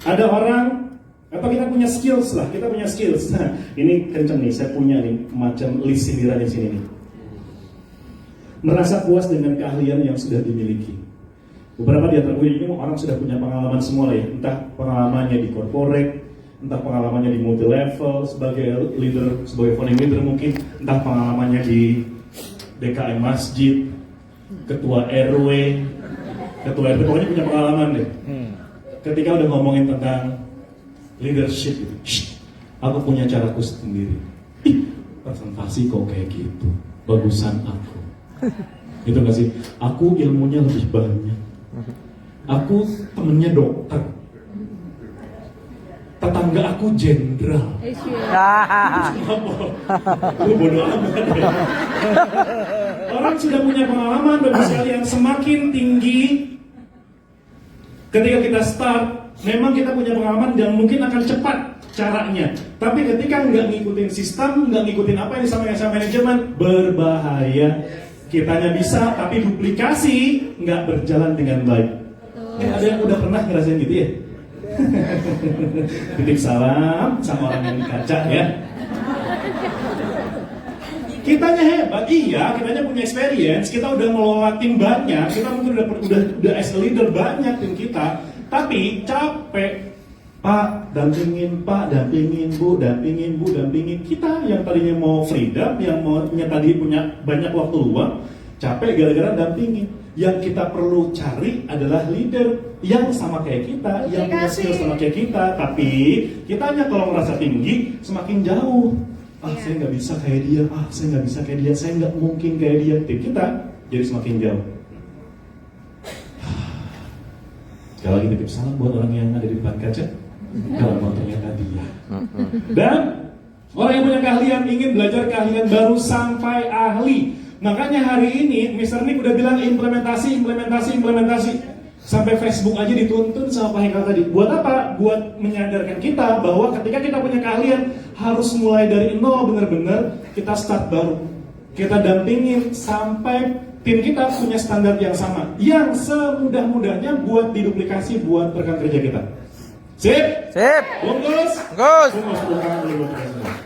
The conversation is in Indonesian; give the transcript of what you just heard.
Ada orang, apa kita punya skills lah, kita punya skills. Nah, ini kenceng nih, saya punya nih macam list sindiran di sini nih. Merasa puas dengan keahlian yang sudah dimiliki. Beberapa di antara ini orang sudah punya pengalaman semua lah ya, entah pengalamannya di corporate, entah pengalamannya di multi level sebagai leader, sebagai founding leader mungkin, entah pengalamannya di DKM masjid, ketua RW, ketua RT, pokoknya punya pengalaman deh. Ketika udah ngomongin tentang leadership gitu, aku punya caraku sendiri. Presentasi kok kayak gitu, bagusan aku. Itu gak sih? Aku ilmunya lebih banyak. Aku temennya dokter. Tetangga aku jenderal. Lu bodoh amat ya. Orang sudah punya pengalaman, bagus sekali, yang semakin tinggi. Ketika kita start, memang kita punya pengalaman dan mungkin akan cepat caranya. Tapi ketika nggak ngikutin sistem, nggak ngikutin apa yang disampaikan sama manajemen, berbahaya. Kitanya bisa, tapi duplikasi nggak berjalan dengan baik. Ada yang udah pernah ngerasain gitu ya? Titip salam sama orang yang di kaca ya. Kitanya hebat, iya, kitanya punya experience, kita udah ngelola tim banyak, kita mungkin udah as a leader banyak tim kita, tapi capek. Pak, dampingin, Bu, dampingin. Kita yang tadinya mau freedom, yang tadi punya banyak waktu luang, capek gara-gara dampingin. Yang kita perlu cari adalah leader yang sama kayak kita, yang punya skill sama kayak kita, tapi kitanya kalau merasa tinggi, semakin jauh. Saya nggak bisa kayak dia, saya nggak bisa kayak dia, saya nggak mungkin kayak dia. Tim kita jadi semakin jauh. Sekali lagi titip salam buat orang yang ada di depan kaca. Kalau mau ternyata dia. Dan orang yang punya keahlian ingin belajar keahlian baru sampai ahli. Makanya hari ini Mr. Nick udah bilang implementasi. Sampai Facebook aja dituntun sama Pak Hekal tadi. Buat apa? Buat menyadarkan kita bahwa ketika kita punya keahlian harus mulai dari nol, benar-benar kita start baru. Kita dampingin sampai tim kita punya standar yang sama, yang semudah-mudahnya buat diduplikasi buat rekan kerja kita. Sip? Sip. Bungkus? Bungkus. Bungkus.